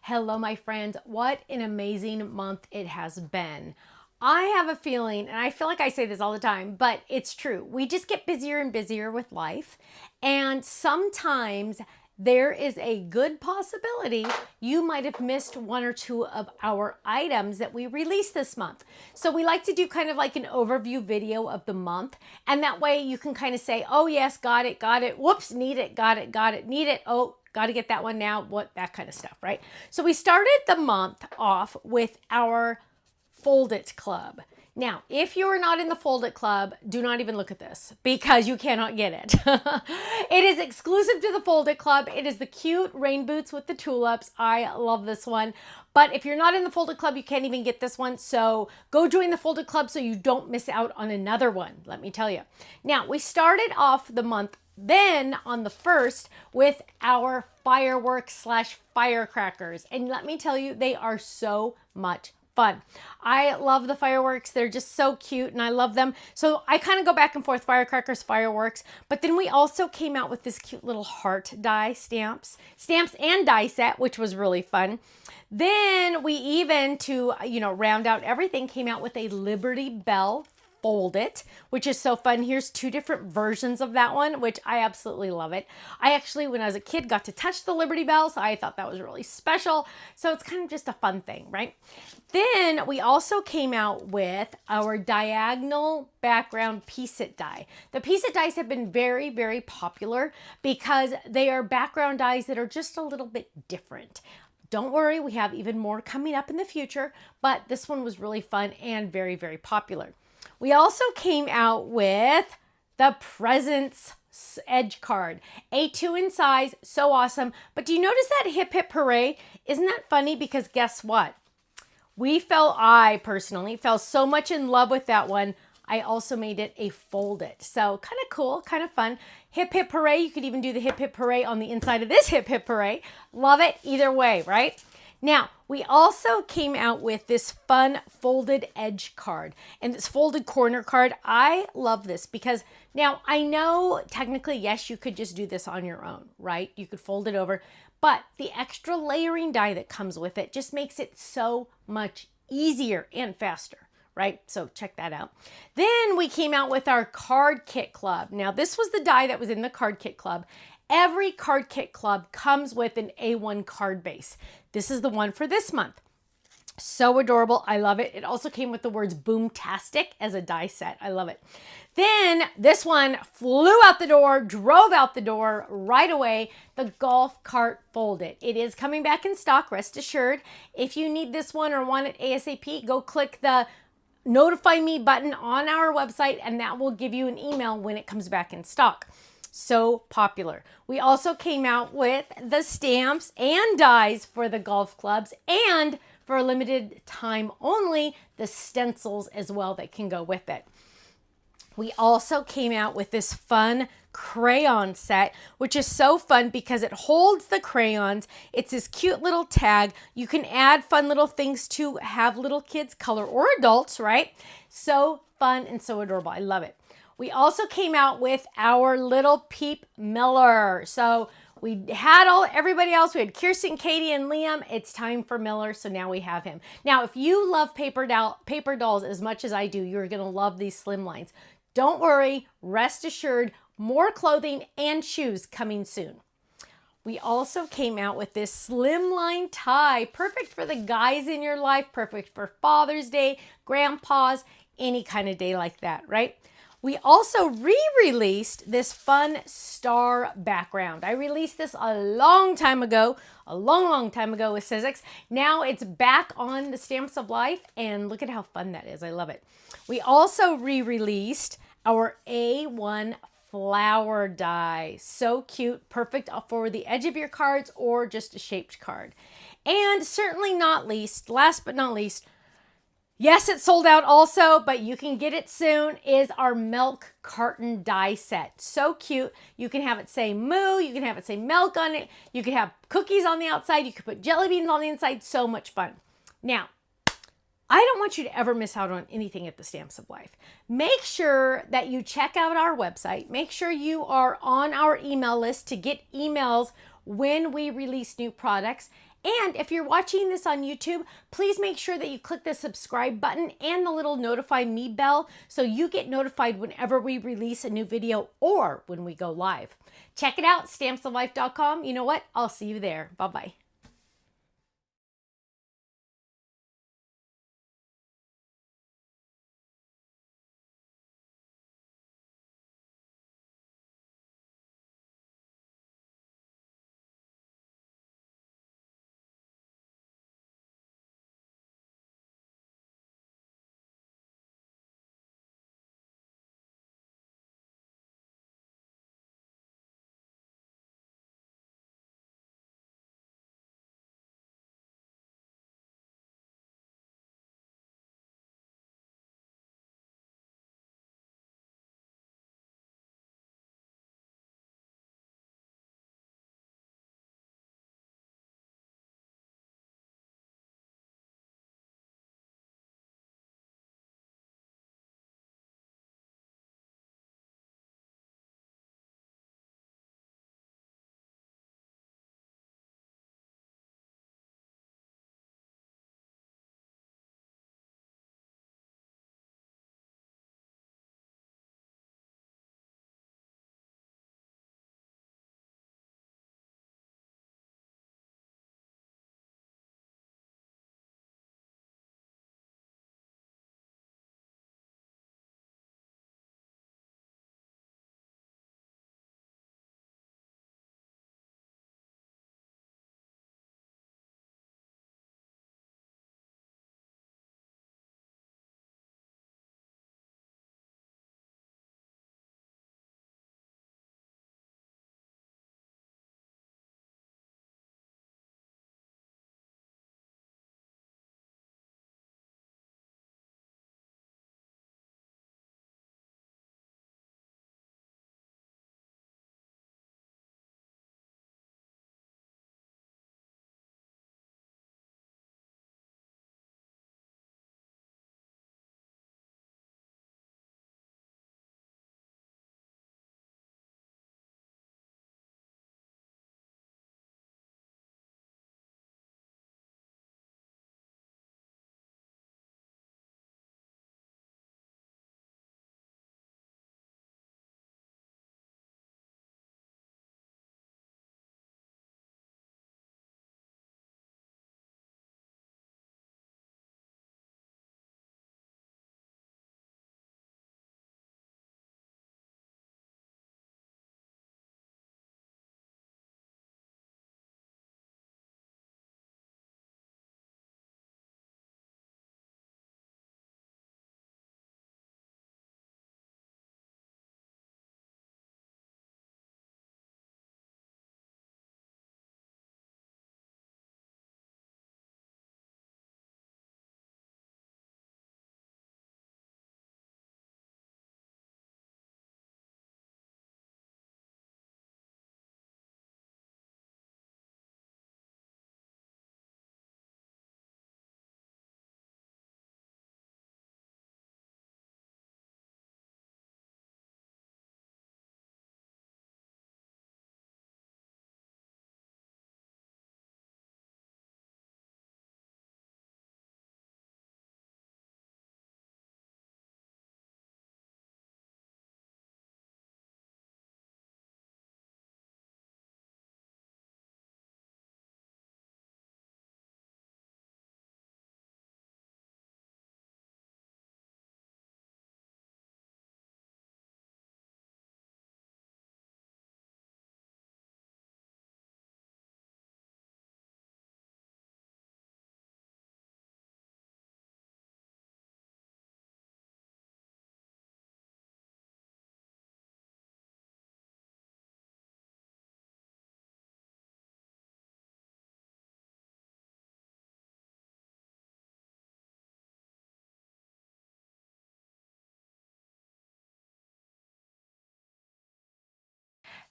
Hello, my friends. What an amazing month it has been. I have a feeling, and I feel like I say this all the time, but it's true. We just get busier and busier with life. And sometimes there is a good possibility you might have missed one or two of our items that we released this month. So we like to do kind of like an overview video of the month. And that way you can kind of say, oh yes, got it. Whoops, need it, got it, need it. Oh, got to get that one now, that kind of stuff, right? So we started the month off with our Fold It Club. Now, if you're not in the Fold It Club, do not even look at this because you cannot get it. It is exclusive to the Fold It Club. It is the cute rain boots with the tulips. I love this one. But if you're not in the Fold It Club, you can't even get this one. So go join the Fold It Club so you don't miss out on another one, let me tell you. Now, we started off the month then on the 1st with our fireworks / firecrackers. And let me tell you, they are so much fun. I love the fireworks. They're just so cute and I love them. So I kind of go back and forth, firecrackers, fireworks. But then we also came out with this cute little heart die stamps and die set, which was really fun. Then we even, to round out everything, came out with a Liberty Bell Fold It, which is so fun. Here's two different versions of that one, which I absolutely love it. I actually, when I was a kid, got to touch the Liberty Bell, so I thought that was really special. So it's kind of just a fun thing, right? Then we also came out with our diagonal background piece it die. The piece it dies have been very, very popular because they are background dies that are just a little bit different. Don't worry, we have even more coming up in the future, but this one was really fun and very, very popular. We also came out with the Presents Edge card, A2 in size, so awesome. But do you notice that hip hip hooray? Isn't that funny? Because guess what? I personally fell so much in love with that one. I also made it a Fold It. So kind of cool, kind of fun. Hip hip hooray. You could even do the hip hip hooray on the inside of this hip hip hooray. Love it either way, right? Now, we also came out with this fun folded edge card and this folded corner card. I love this because now I know technically, yes, you could just do this on your own, right? You could fold it over, but the extra layering die that comes with it just makes it so much easier and faster, right? So check that out. Then we came out with our Card Kit Club. Now, this was the die that was in the Card Kit Club. Every Card Kit Club comes with an A1 card base. This is the one for this month. So adorable. I love it. It also came with the words Boom-tastic as a die set. I love it. Then this one flew out the door, drove out the door right away. The Golf Cart Fold It. It is coming back in stock, rest assured. If you need this one or want it ASAP, go click the Notify Me button on our website and that will give you an email when it comes back in stock. So popular. We also came out with the stamps and dies for the golf clubs and for a limited time only, the stencils as well that can go with it. We also came out with this fun crayon set, which is so fun because it holds the crayons. It's this cute little tag. You can add fun little things to have little kids color or adults, right? So fun and so adorable. I love it. We also came out with our little Peep Miller. So we had everybody else. We had Kirsten, Katie, and Liam. It's time for Miller, so now we have him. Now, if you love paper dolls as much as I do, you're going to love these slim lines. Don't worry, rest assured, more clothing and shoes coming soon. We also came out with this slimline tie, perfect for the guys in your life, perfect for Father's Day, Grandpa's, any kind of day like that, right? We also re-released this fun star background. I released this a long time ago with Sizzix. Now it's back on the Stamps of Life and look at how fun that is. I love it. We also re-released our A1 flower die. So cute, perfect for the edge of your cards or just a shaped card. And certainly not least, last but not least, yes, it's sold out also, but you can get it soon, is our milk carton die set. So cute. You can have it say moo, you can have it say milk on it, you can have cookies on the outside, you can put jelly beans on the inside, so much fun. Now, I don't want you to ever miss out on anything at the Stamps of Life. Make sure that you check out our website. Make sure you are on our email list to get emails when we release new products. And if you're watching this on YouTube, please make sure that you click the subscribe button and the little notify me bell so you get notified whenever we release a new video or when we go live. Check it out, stampsoflife.com. You know what? I'll see you there. Bye-bye.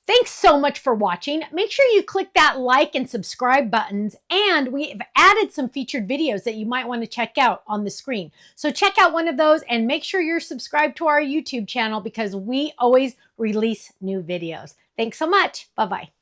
Thanks so much for watching. Make sure you click that like and subscribe buttons, and we've added some featured videos that you might want to check out on the screen. So check out one of those and make sure you're subscribed to our YouTube channel because we always release new videos. Thanks so much. Bye-bye.